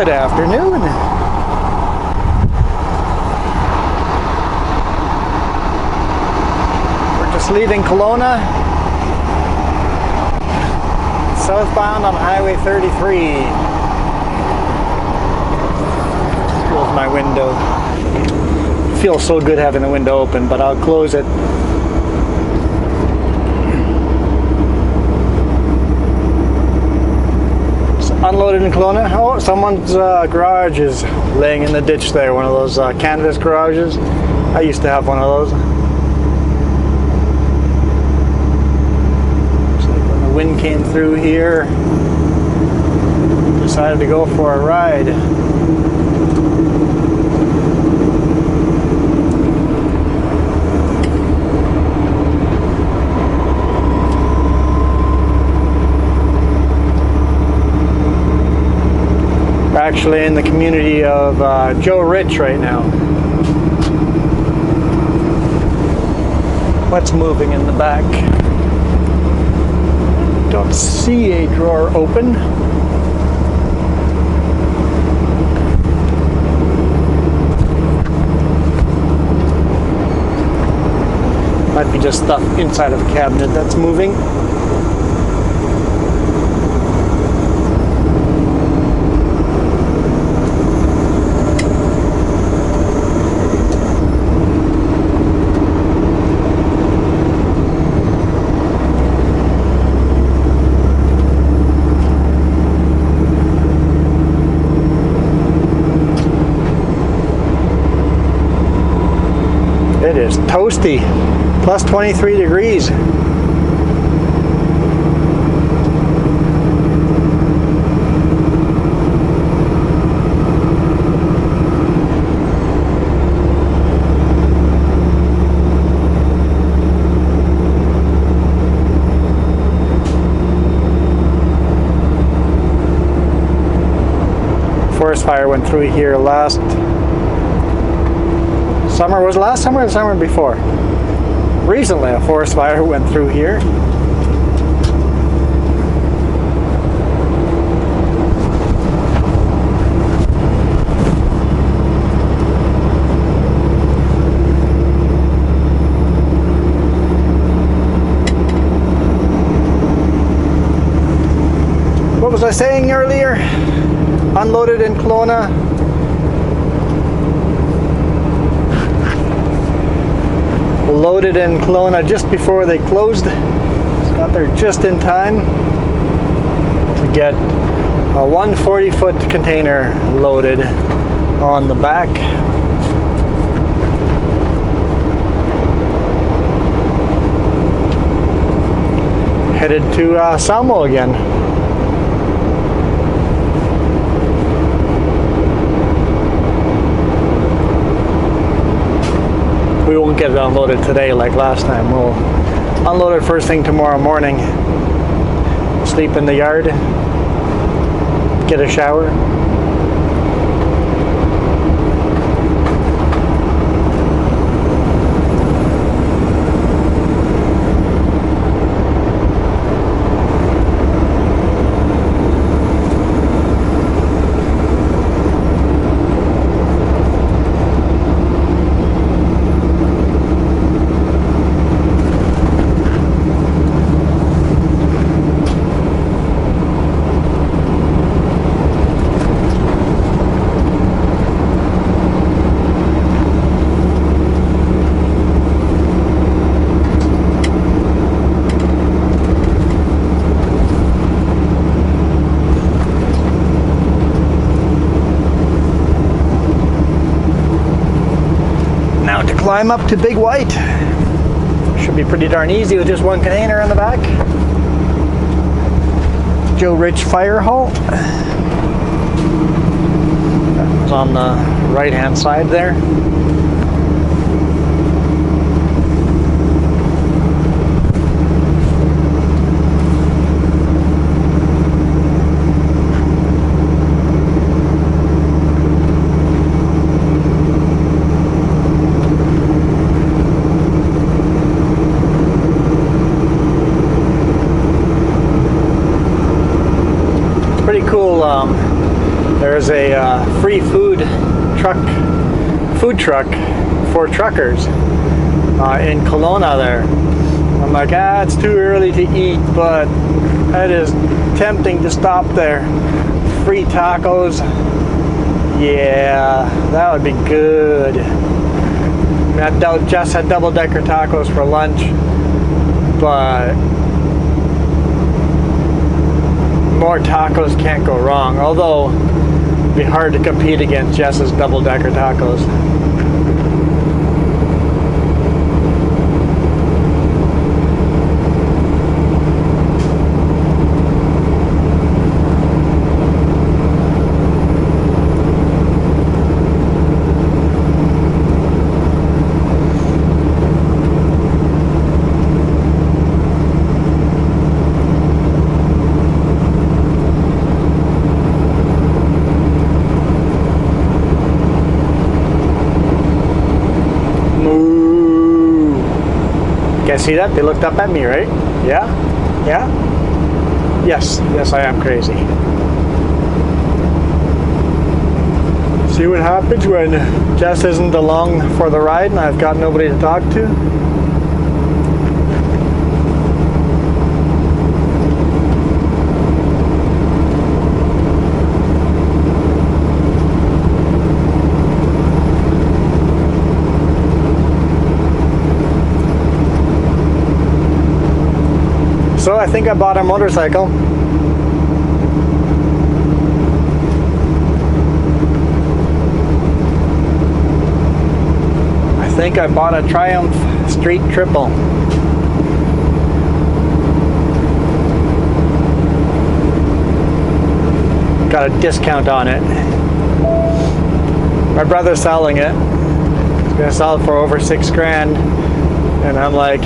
Good afternoon. We're just leaving Kelowna, southbound on Highway 33. Close my window. It feels so good having the window open, but I'll close it. Unloaded in Kelowna. Oh, someone's garage is laying in the ditch there. One of those canvas garages. I used to have one of those. Looks like when the wind came through here, decided to go for a ride. Actually in the community of Joe Rich right now. What's moving in the back? Don't see a drawer open. Might be just stuff inside of a cabinet that's moving. It is toasty, plus 23 degrees. Forest fire went through here last summer. Was it last summer or the summer before? Recently a forest fire went through here. What was I saying earlier? Unloaded in Kelowna. Loaded in Kelowna just before they closed. Just got there just in time to get a 140-foot container loaded on the back. Headed to Salmo again. We won't get it unloaded today like last time. We'll unload it first thing tomorrow morning. Sleep in the yard. Get a shower. Climb up to Big White. Should be pretty darn easy with just one container in the back. Joe Rich Fire Hall. That was on the right hand side there. there's a free food truck for truckers in Kelowna there. I'm like, it's too early to eat, but it is tempting to stop there. Free tacos. Yeah, that would be good. I doubt Jess had double-decker tacos for lunch, but more tacos can't go wrong. Although it'd be hard to compete against Jess's double-decker tacos. See that? They looked up at me, right? Yeah? Yeah? Yes. Yes, I am crazy. See what happens when Jess isn't along for the ride and I've got nobody to talk to? So I think I bought a motorcycle. I think I bought a Triumph Street Triple. Got a discount on it. My brother's selling it. He's gonna sell it for over $6,000. And I'm like,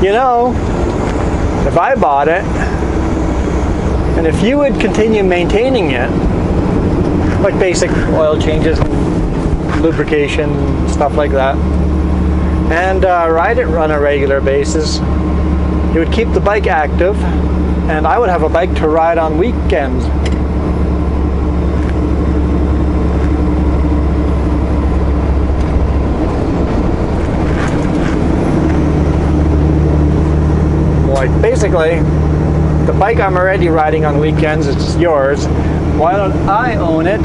you know, if I bought it, and if you would continue maintaining it, like basic oil changes, lubrication, stuff like that, and ride it on a regular basis, it would keep the bike active, and I would have a bike to ride on weekends. Like basically, the bike I'm already riding on weekends, it's yours. Why don't I own it?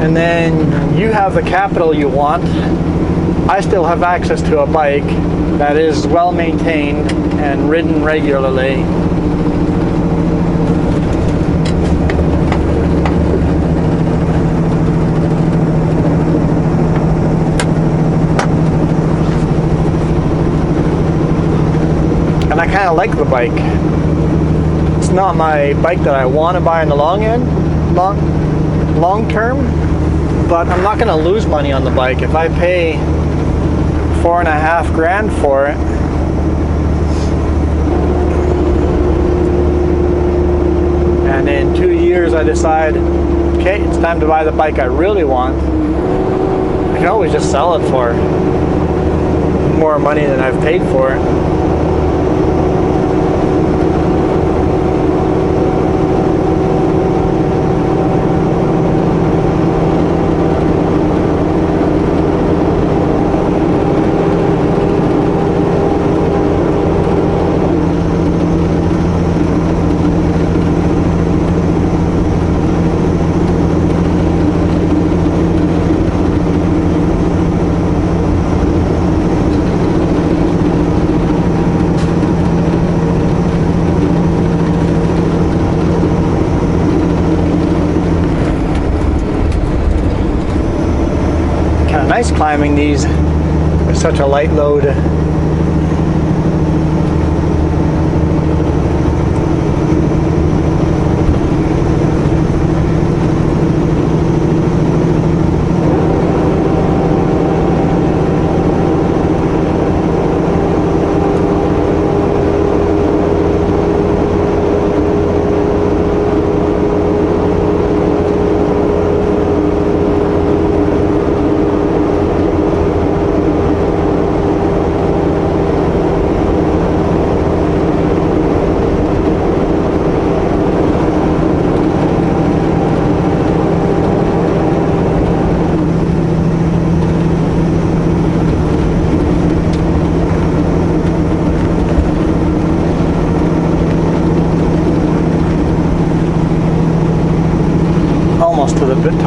And then you have the capital you want. I still have access to a bike that is well maintained and ridden regularly. And I kind of like the bike. It's not my bike that I want to buy in the long term, but I'm not going to lose money on the bike. If I pay $4,500 for it, and in 2 years I decide, okay, it's time to buy the bike I really want, I can always just sell it for more money than I've paid for it. Nice climbing these with such a light load.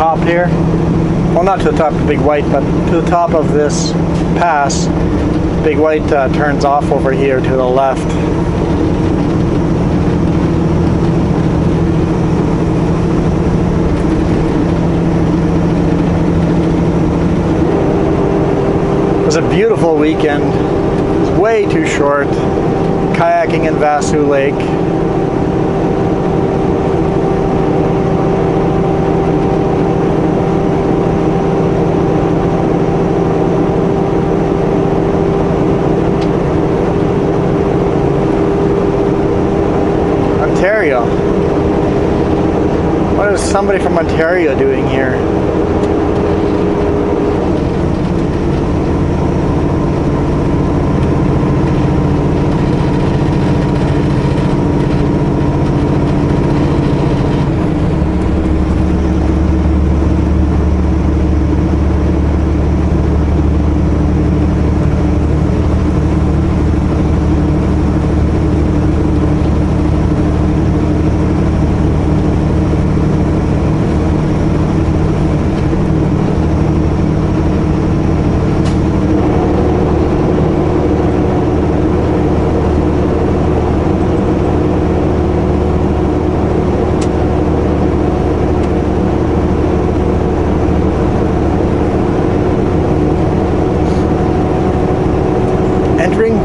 top here. Well, not to the top of Big White, but to the top of this pass. Big White turns off over here to the left. It was a beautiful weekend. It was way too short. Kayaking in Vasu Lake. Ontario. What is somebody from Ontario doing here?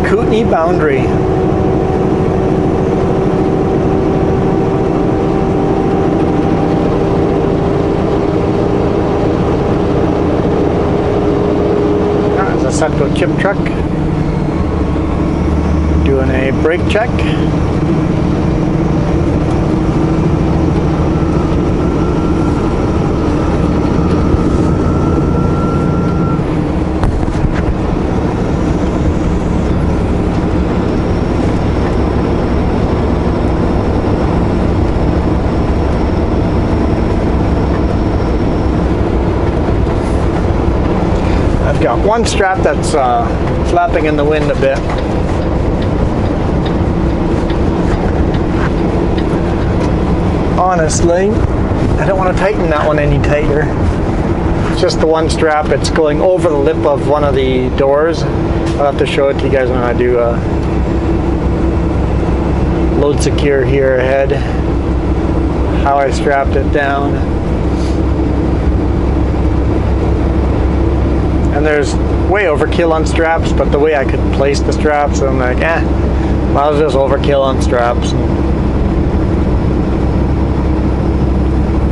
Kootenay boundary. There's a Setco chip truck doing a brake check. Got one strap that's flapping in the wind a bit. Honestly, I don't want to tighten that one any tighter. It's just the one strap. It's going over the lip of one of the doors. I'll have to show it to you guys when I do load secure here ahead. How I strapped it down. And there's way overkill on straps, but the way I could place the straps, I'm like, might as well just overkill on straps and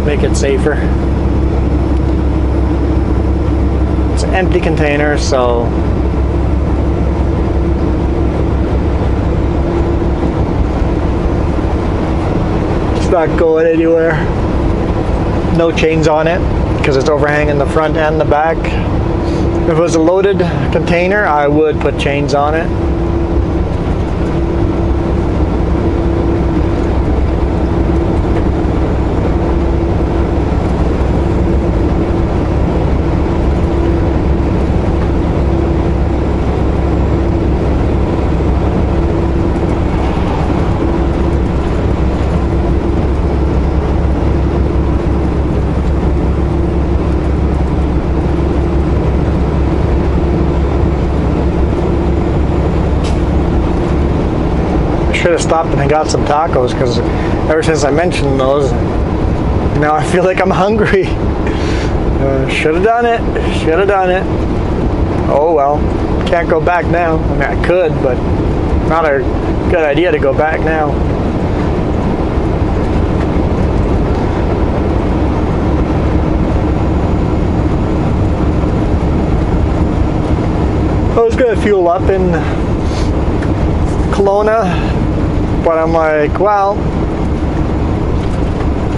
make it safer. It's an empty container, so it's not going anywhere. No chains on it because it's overhanging the front and the back. If it was a loaded container, I would put chains on it. Should have stopped and I got some tacos, because ever since I mentioned those, now I feel like I'm hungry. Should have done it. Should have done it. Oh well. Can't go back now. I mean, I could, but not a good idea to go back now. I was going to fuel up in Kelowna, but I'm like, well,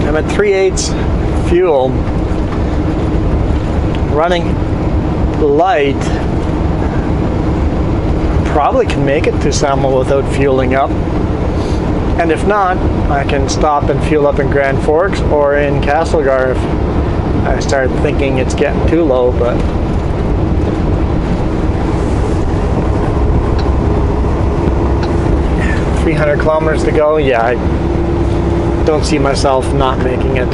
I'm at 3/8 fuel, running light. Probably can make it to Selma without fueling up, and if not, I can stop and fuel up in Grand Forks or in Castlegar if I start thinking it's getting too low. But 300 kilometers to go. Yeah, I don't see myself not making it.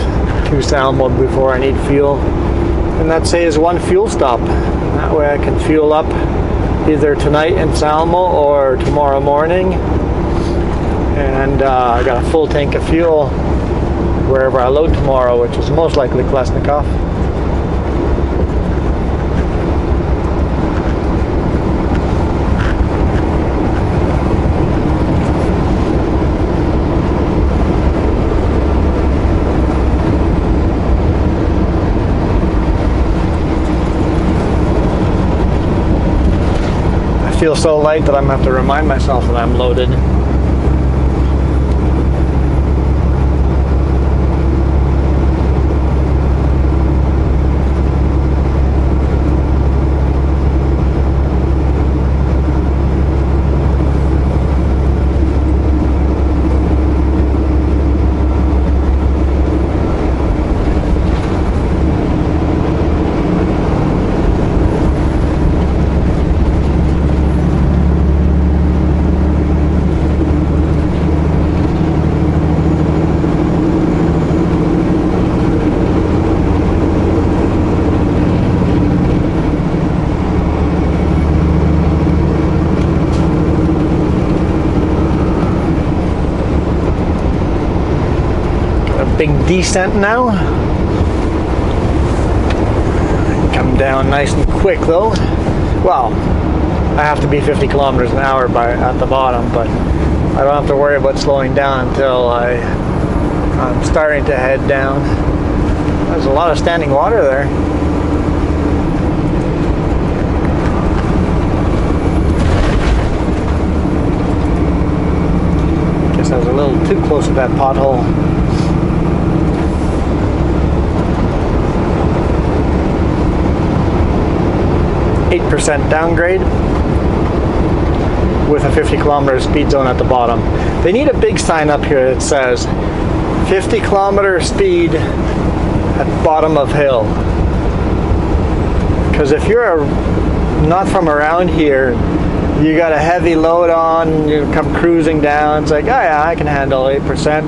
to Salmo before I need fuel. And that saves one fuel stop. That way I can fuel up either tonight in Salmo or tomorrow morning. And I got a full tank of fuel wherever I load tomorrow, which is most likely Klesnikov. I feel so light that I'm going to have to remind myself that I'm loaded. Big descent now. Come down nice and quick though. Well, I have to be 50 kilometers an hour at the bottom, but I don't have to worry about slowing down until I'm starting to head down. There's a lot of standing water there. Guess I was a little too close to that pothole. 8% downgrade with a 50 kilometer speed zone at the bottom. They need a big sign up here that says 50 kilometer speed at bottom of hill. Because if you're not from around here, you got a heavy load on, you come cruising down, it's like, oh yeah, I can handle 8%.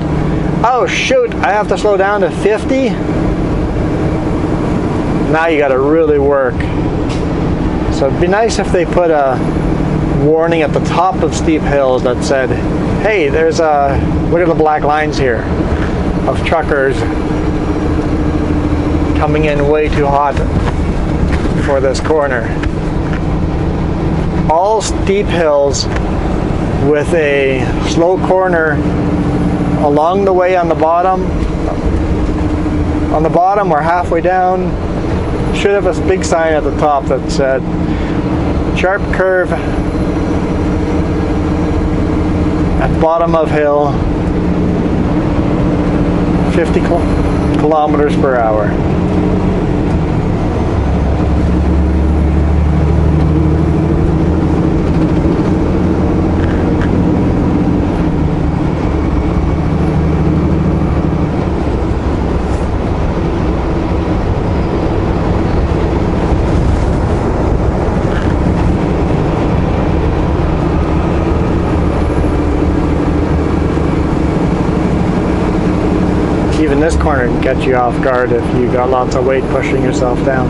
Oh shoot, I have to slow down to 50? Now you got to really work. So it'd be nice if they put a warning at the top of steep hills that said, hey, there's look at the black lines here of truckers coming in way too hot for this corner. All steep hills with a slow corner along the way on the bottom. On the bottom or halfway down, should have a big sign at the top that said sharp curve at bottom of hill, 50 kilometers per hour. Even this corner can catch you off guard if you got lots of weight pushing yourself down.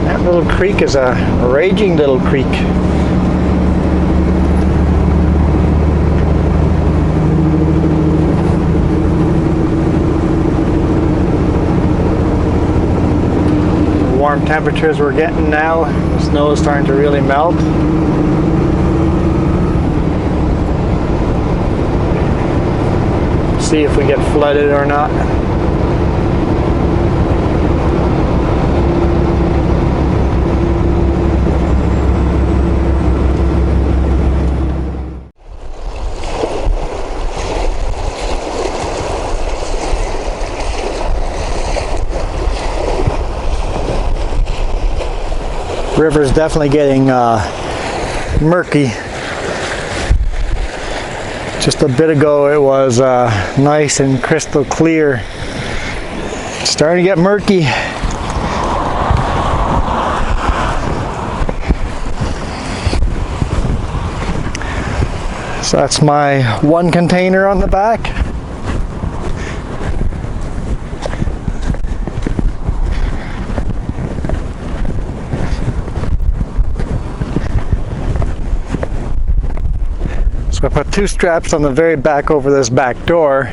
That little creek is a raging little creek. The warm temperatures we're getting now, the snow is starting to really melt. See if we get flooded or not. River's definitely getting murky. Just a bit ago it was nice and crystal clear. It's starting to get murky. So that's my one container on the back. So I put 2 straps on the very back over this back door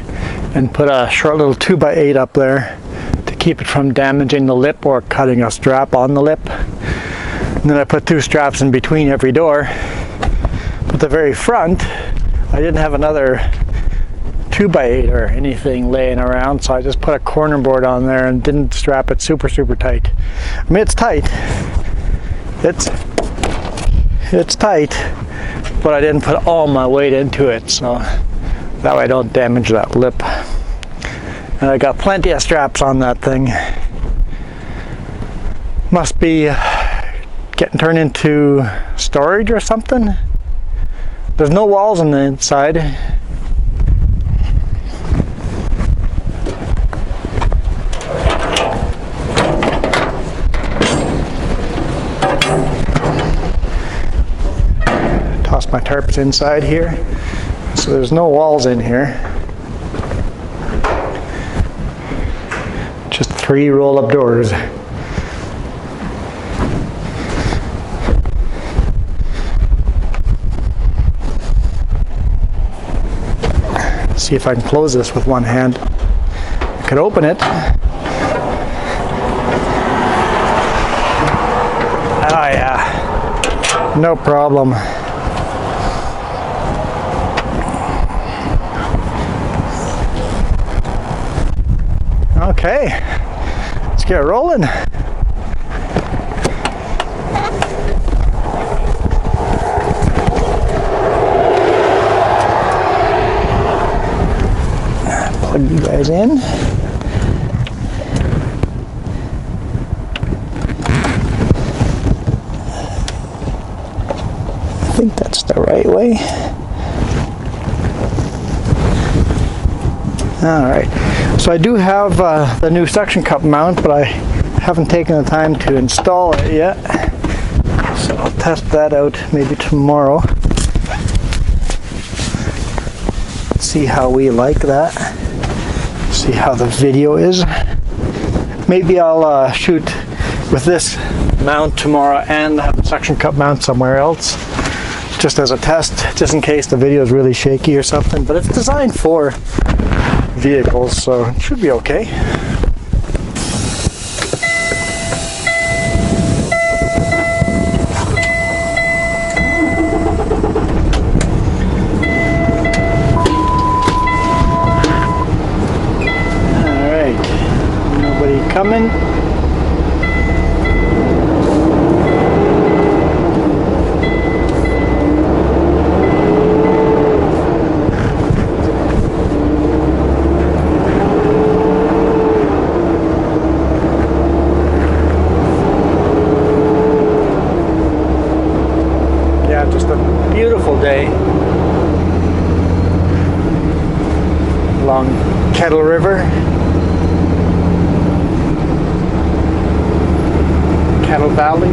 and put a short little 2x8 up there to keep it from damaging the lip or cutting a strap on the lip. And then I put 2 straps in between every door. But the very front, I didn't have another 2x8 or anything laying around, so I just put a corner board on there and didn't strap it super tight. I mean, it's tight. It's tight, but I didn't put all my weight into it, so that way I don't damage that lip. And I got plenty of straps on that thing. Must be getting turned into storage or something. There's no walls on the inside. Toss my tarps inside here. So there's no walls in here. Just 3 roll-up doors. See if I can close this with one hand. I could open it. Oh yeah, no problem. Okay, let's get rolling. Plug you guys in. I think that's the right way. Alright, so I do have the new suction cup mount, but I haven't taken the time to install it yet. So I'll test that out maybe tomorrow. See how we like that. See how the video is. Maybe I'll shoot with this mount tomorrow and have a suction cup mount somewhere else, just as a test, just in case the video is really shaky or something. But it's designed for vehicles, so it should be okay. Coming. Yeah, just a beautiful day along Kettle River. Cattle Valley.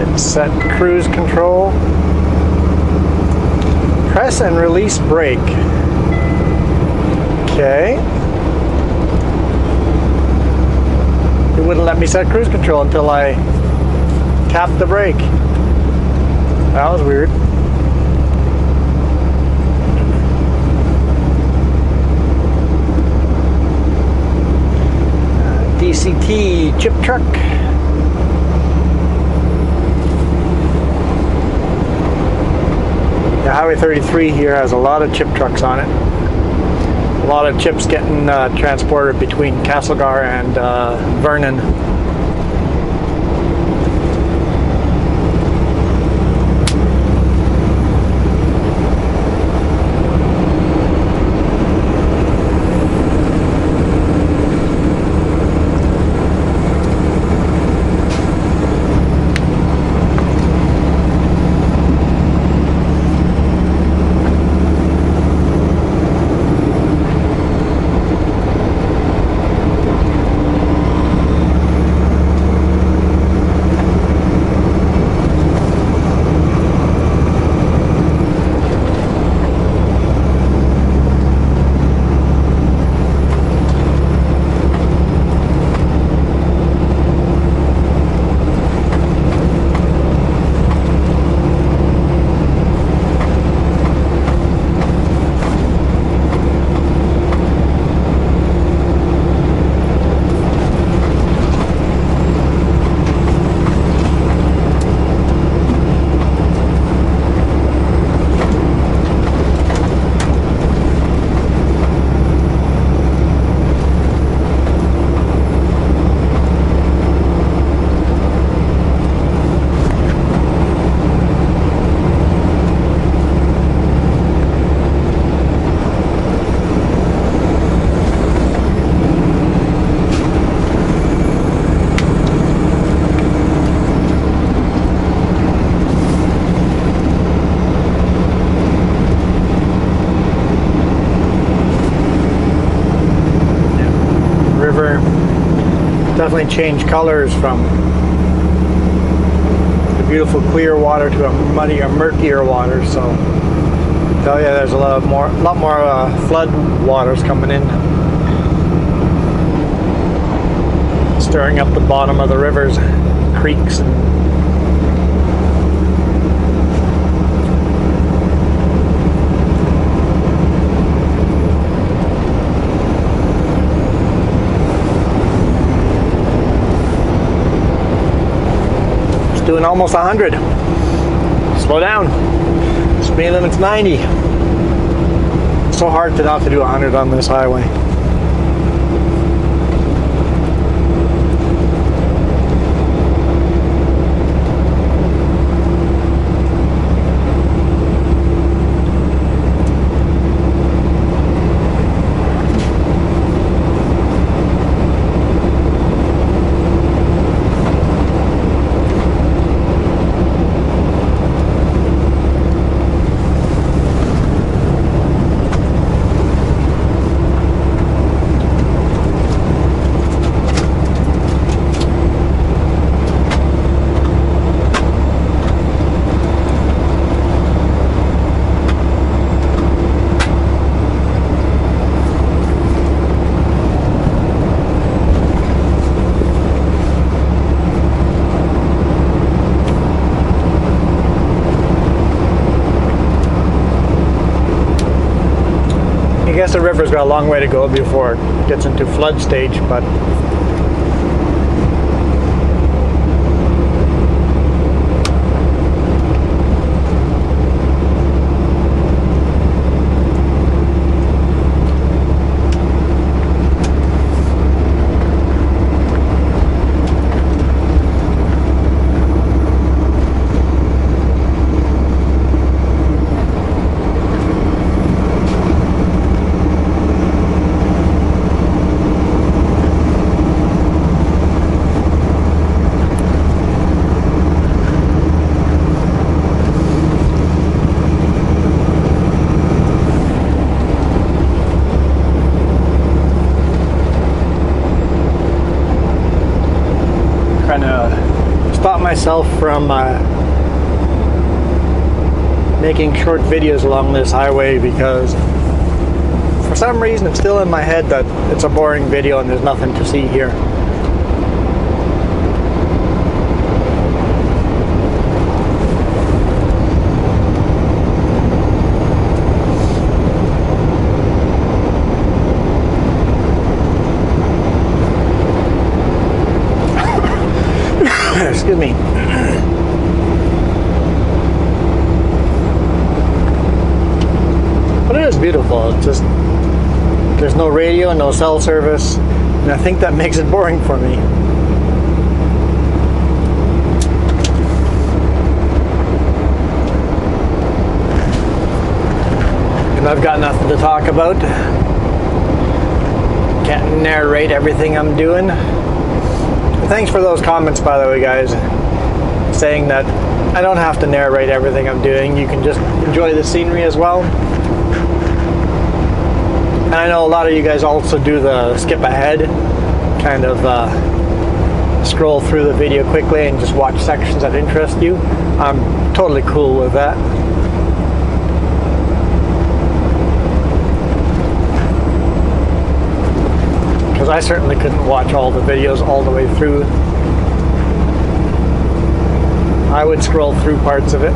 It's set cruise control. Press and release brake. Okay. It wouldn't let me set cruise control until I tapped the brake. That was weird. DCT chip truck. The Highway 33 here has a lot of chip trucks on it. A lot of chips getting transported between Castlegar and Vernon. definitely change colors from the beautiful clear water to a muddier, murkier water. So I tell you, there's a lot more flood waters coming in, stirring up the bottom of the rivers, creeks, and doing almost 100. Slow down. Speed limit's 90. It's so hard to not to do 100 on this highway. I guess the river's got a long way to go before it gets into flood stage, but trying to stop myself from making short videos along this highway, because for some reason it's still in my head that it's a boring video and there's nothing to see here. Excuse me. But it is beautiful. It's just, there's no radio, no cell service, and I think that makes it boring for me. And I've got nothing to talk about. Can't narrate everything I'm doing. Thanks for those comments, by the way, guys, saying that I don't have to narrate everything I'm doing. You can just enjoy the scenery as well. And I know a lot of you guys also do the skip ahead, kind of scroll through the video quickly and just watch sections that interest you. I'm totally cool with that. Because I certainly couldn't watch all the videos all the way through. I would scroll through parts of it.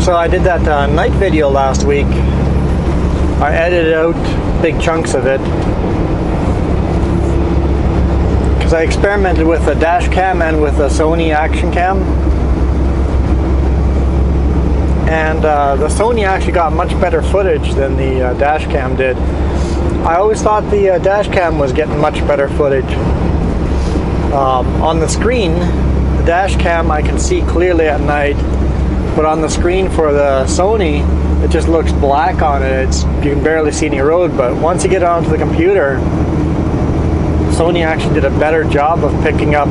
So I did that night video last week. I edited out big chunks of it because I experimented with a dash cam and with a Sony Action Cam. and the Sony actually got much better footage than the dash cam did. I always thought the dash cam was getting much better footage. On the screen, the dash cam I can see clearly at night, but on the screen for the Sony, it just looks black on it. You can barely see any road, but once you get it onto the computer, Sony actually did a better job of picking up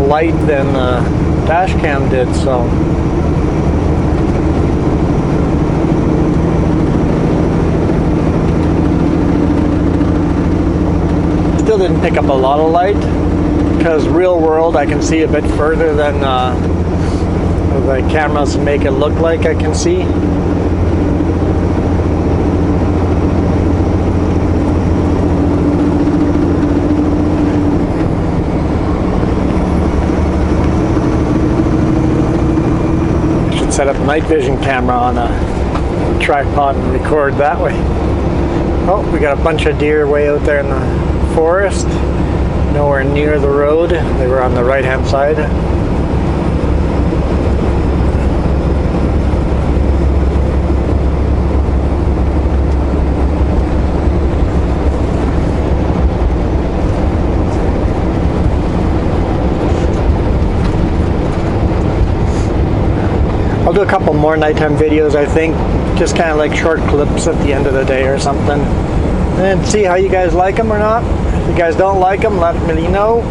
light than the dash cam did. So still didn't pick up a lot of light, because real world I can see a bit further than the cameras make it look like I can see. Set up a night vision camera on a tripod and record that way. Oh, we got a bunch of deer way out there in the forest, nowhere near the road. They were on the right hand side. I'll do a couple more nighttime videos, I think, just kind of like short clips at the end of the day or something, and see how you guys like them or not. If you guys don't like them, let me know.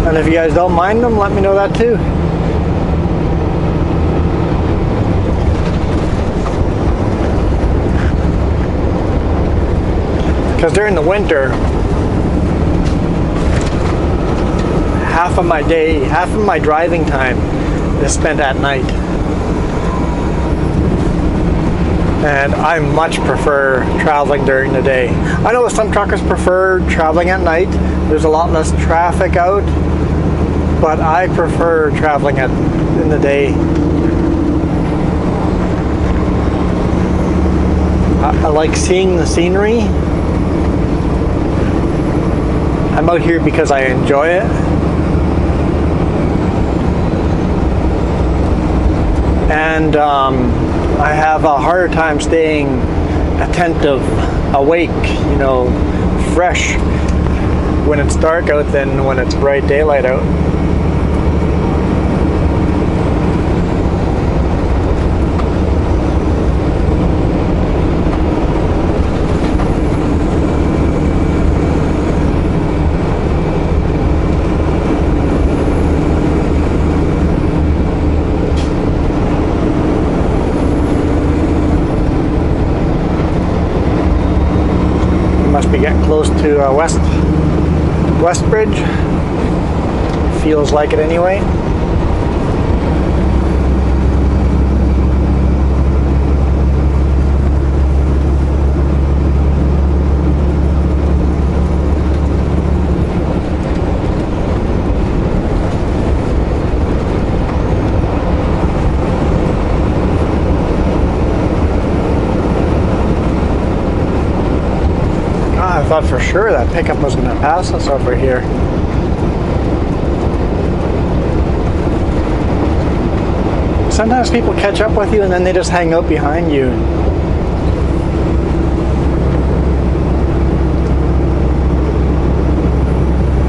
And if you guys don't mind them, let me know that too. Because during the winter, half of my day, half of my driving time is spent at night. And I much prefer traveling during the day. I know some truckers prefer traveling at night. There's a lot less traffic out, but I prefer traveling in the day. I like seeing the scenery. I'm out here because I enjoy it. And I have a harder time staying attentive, awake, fresh when it's dark out than when it's bright daylight out. Must be getting close to West Bridge. Feels like it anyway. I thought for sure that pickup was going to pass us over here. Sometimes people catch up with you and then they just hang out behind you.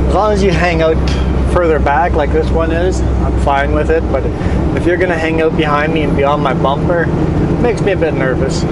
As long as you hang out further back like this one is, I'm fine with it. But if you're going to hang out behind me and be on my bumper, it makes me a bit nervous.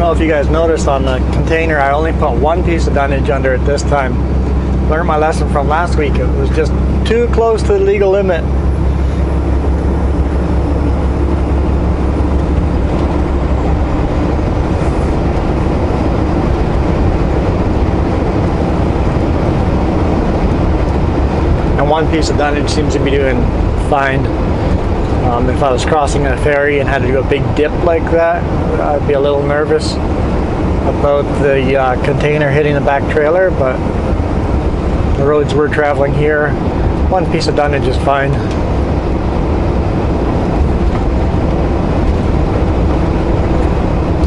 know if you guys noticed on the container, I only put one piece of dunnage under it this time. Learned my lesson from last week. It was just too close to the legal limit. And one piece of dunnage seems to be doing fine. If I was crossing a ferry and had to do a big dip like that, I'd be a little nervous about the container hitting the back trailer, but the roads we're traveling here, one piece of dunnage is fine.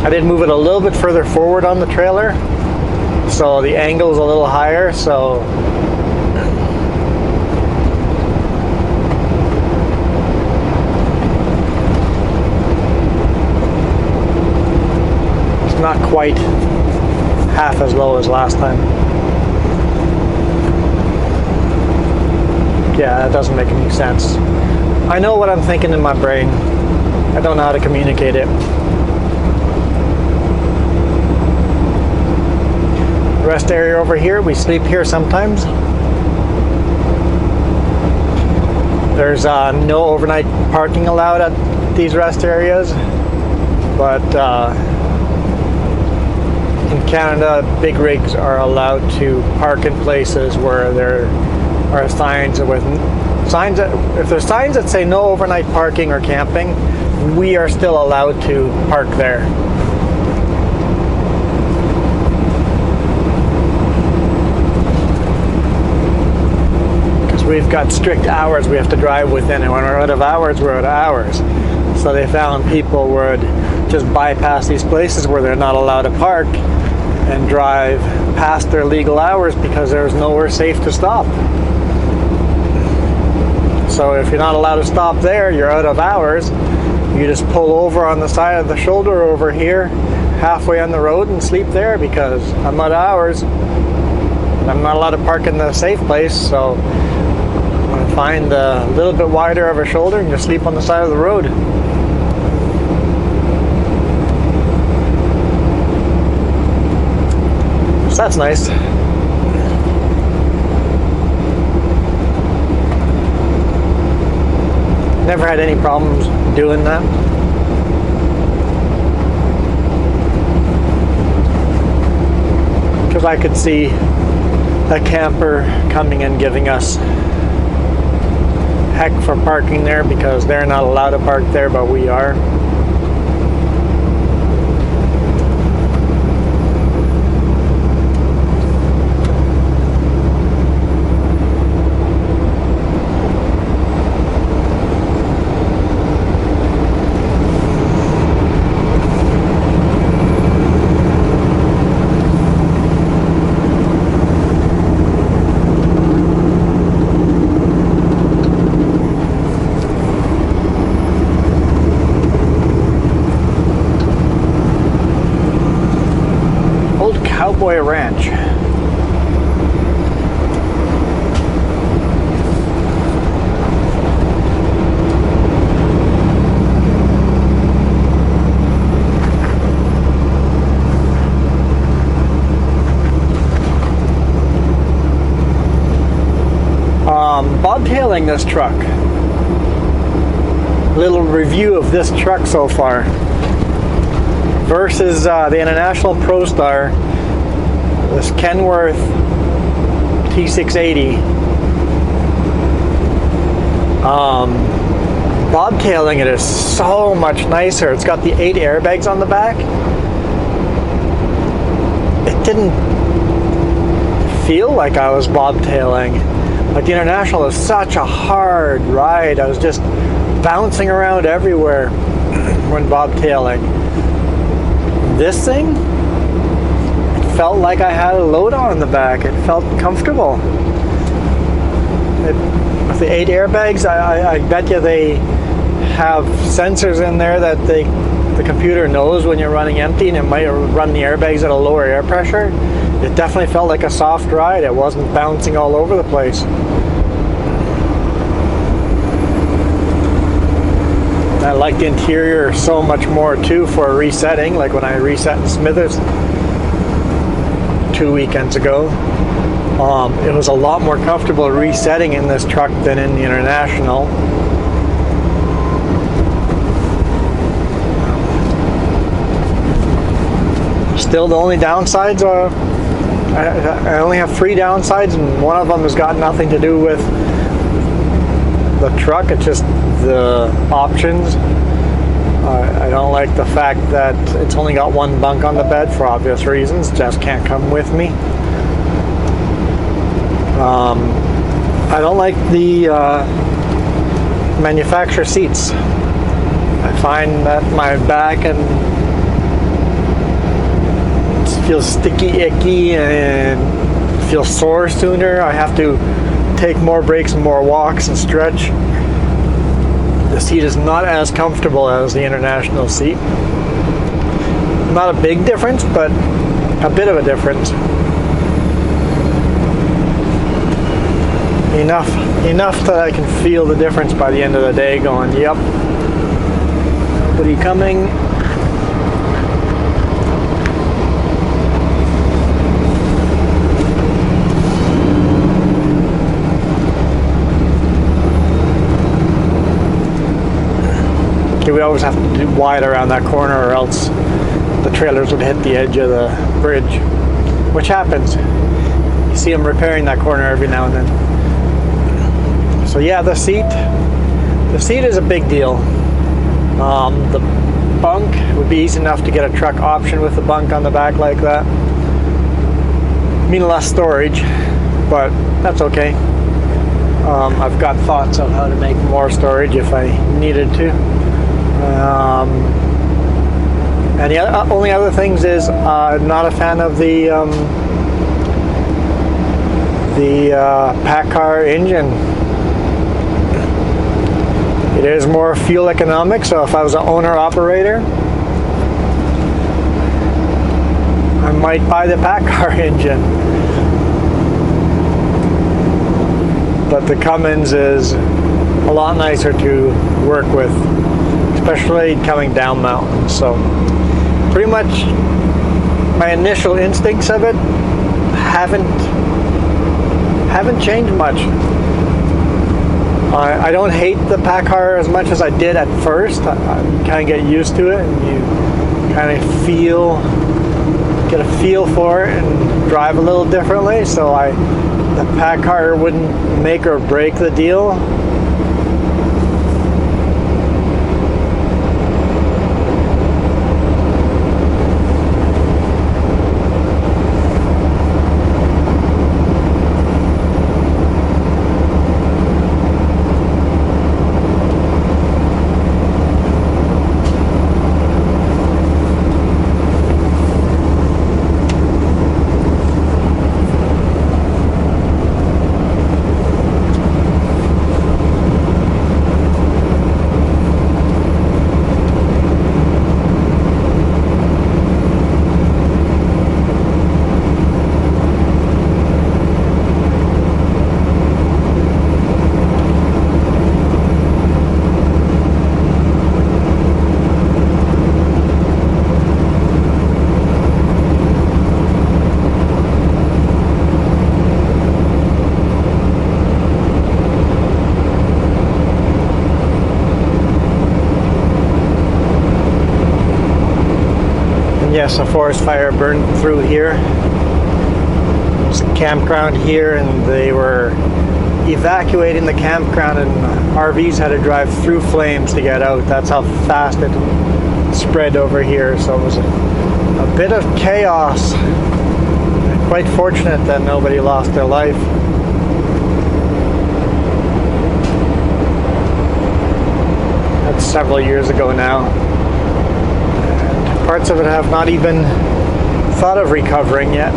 I did move it a little bit further forward on the trailer, so the angle is a little higher, so not quite half as low as last time. Yeah, that doesn't make any sense. I know what I'm thinking in my brain. I don't know how to communicate it. Rest area over here, we sleep here sometimes. There's no overnight parking allowed at these rest areas, but in Canada, big rigs are allowed to park in places where there are signs with signs that, if there's signs that say no overnight parking or camping, we are still allowed to park there. Because we've got strict hours we have to drive within, and when we're out of hours, we're out of hours. So they found people would just bypass these places where they're not allowed to park and drive past their legal hours because there's nowhere safe to stop. So if you're not allowed to stop there, you're out of hours. You just pull over on the side of the shoulder over here, halfway on the road, and sleep there because I'm out of hours. I'm not allowed to park in the safe place, so I'm going to find a little bit wider of a shoulder and just sleep on the side of the road. So that's nice. Never had any problems doing that. Because I could see a camper coming and giving us heck for parking there because they're not allowed to park there, but we are. Cowboy Ranch. Bobtailing this truck. Little review of this truck so far versus the International ProStar. This Kenworth T680. Bobtailing it is so much nicer. It's got the 8 airbags on the back. It didn't feel like I was bobtailing. Like the International is such a hard ride. I was just bouncing around everywhere when bobtailing. This thing, felt like I had a load on the back. It felt comfortable. With the 8 airbags, I bet you they have sensors in there that the computer knows when you're running empty, and it might run the airbags at a lower air pressure. It definitely felt like a soft ride. It wasn't bouncing all over the place. I like the interior so much more too for resetting, like when I reset in Smithers 2 weekends ago. It was a lot more comfortable resetting in this truck than in the International. Still, the only downsides are I only have 3 downsides, and one of them has got nothing to do with the truck. It's just the options. I don't like the fact that it's only got one bunk on the bed for obvious reasons. Just can't come with me. I don't like the manufacturer seats. I find that my back and feels sticky, icky, and feels sore sooner. I have to take more breaks and more walks and stretch. The seat is not as comfortable as the International seat. Not a big difference, but a bit of a difference. Enough that I can feel the difference by the end of the day, going, yep, nobody coming. We always have to do wide around that corner, or else the trailers would hit the edge of the bridge, which happens. You see them repairing that corner every now and then. So yeah, the seat is a big deal. The bunk would be easy enough to get a truck option with the bunk on the back like that. Mean less storage, but that's okay. I've got thoughts on how to make more storage if I needed to. And the only other things is I'm not a fan of the pack car engine. It is more fuel economic, so if I was an owner-operator, I might buy the pack car engine. But the Cummins is a lot nicer to work with, especially coming down mountains. So pretty much my initial instincts of it haven't changed much. I don't hate the pack car as much as I did at first. I kind of get used to it, and you kind of get a feel for it and drive a little differently. So the pack car wouldn't make or break the deal. Yes, a forest fire burned through here. There's a campground here, and they were evacuating the campground, and RVs had to drive through flames to get out. That's how fast it spread over here. So it was a bit of chaos. Quite fortunate that nobody lost their life. That's several years ago now. Parts of it have not even thought of recovering yet.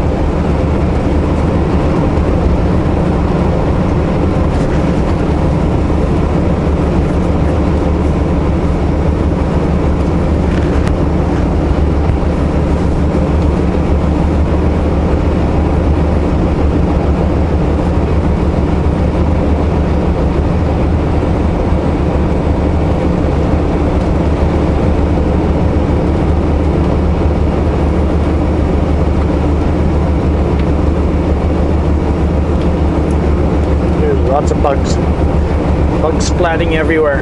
splatting everywhere.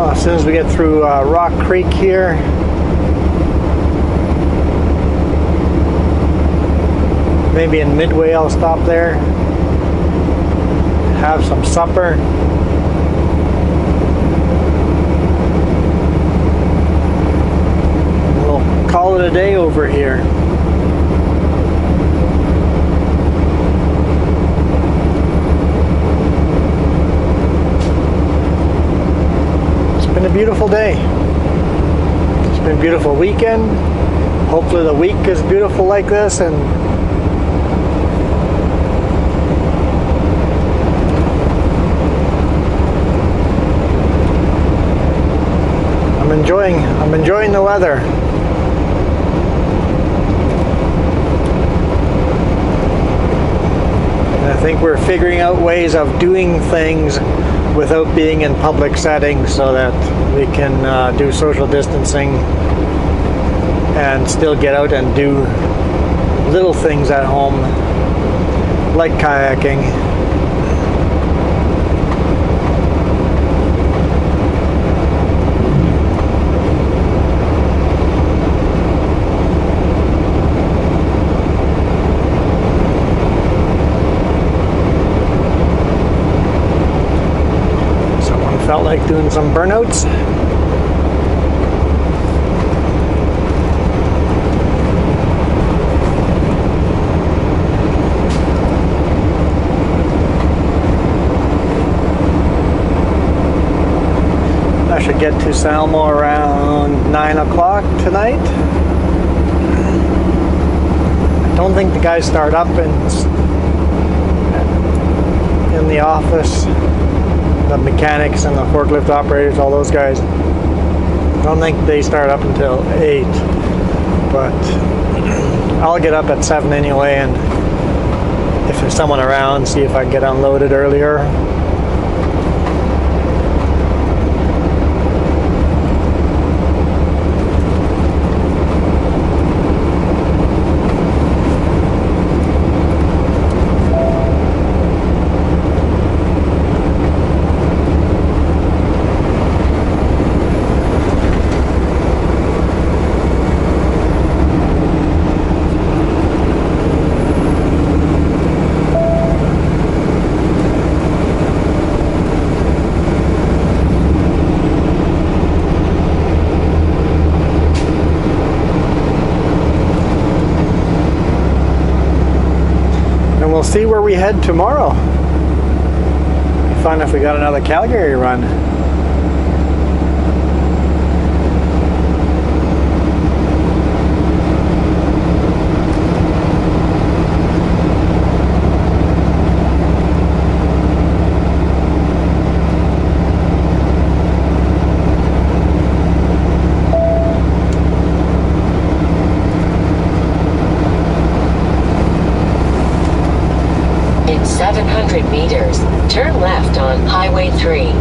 As soon as we get through Rock Creek here, maybe in Midway I'll stop there, have some supper. We'll call it a day over here. It's been a beautiful day. It's been a beautiful weekend. Hopefully the week is beautiful like this, and I'm enjoying the weather. And I think we're figuring out ways of doing things without being in public settings so that we can do social distancing and still get out and do little things at home, like kayaking. Felt like doing some burnouts. I should get to Salmo around 9 o'clock tonight. I don't think the guys start up in the office. The mechanics and the forklift operators, all those guys, I don't think they start up until 8, but I'll get up at 7 anyway, and if there's someone around, see if I can get unloaded earlier. We'll see where we head tomorrow. Find if we got another Calgary run. In 700 meters, turn left on Highway 3.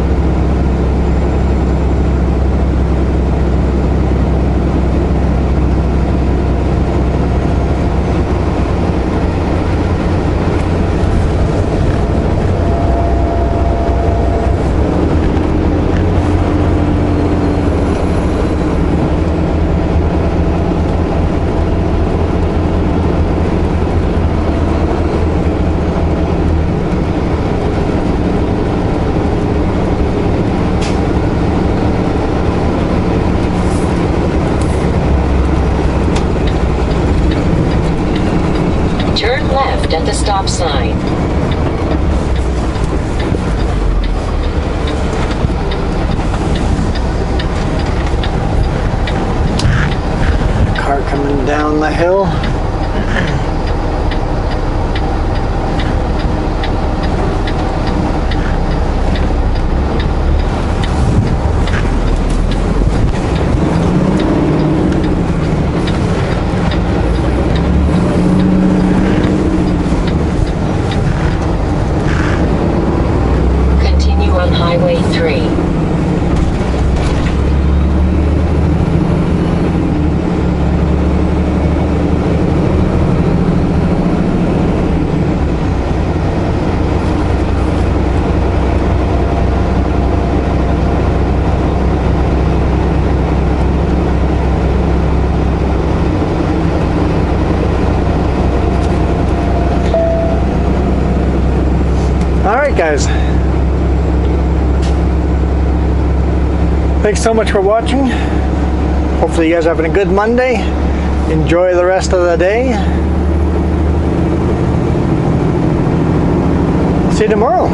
at the stop sign. Car coming down the hill. Continue on Highway 3. Alright guys, thanks so much for watching. Hopefully you guys are having a good Monday. Enjoy the rest of the day. See you tomorrow.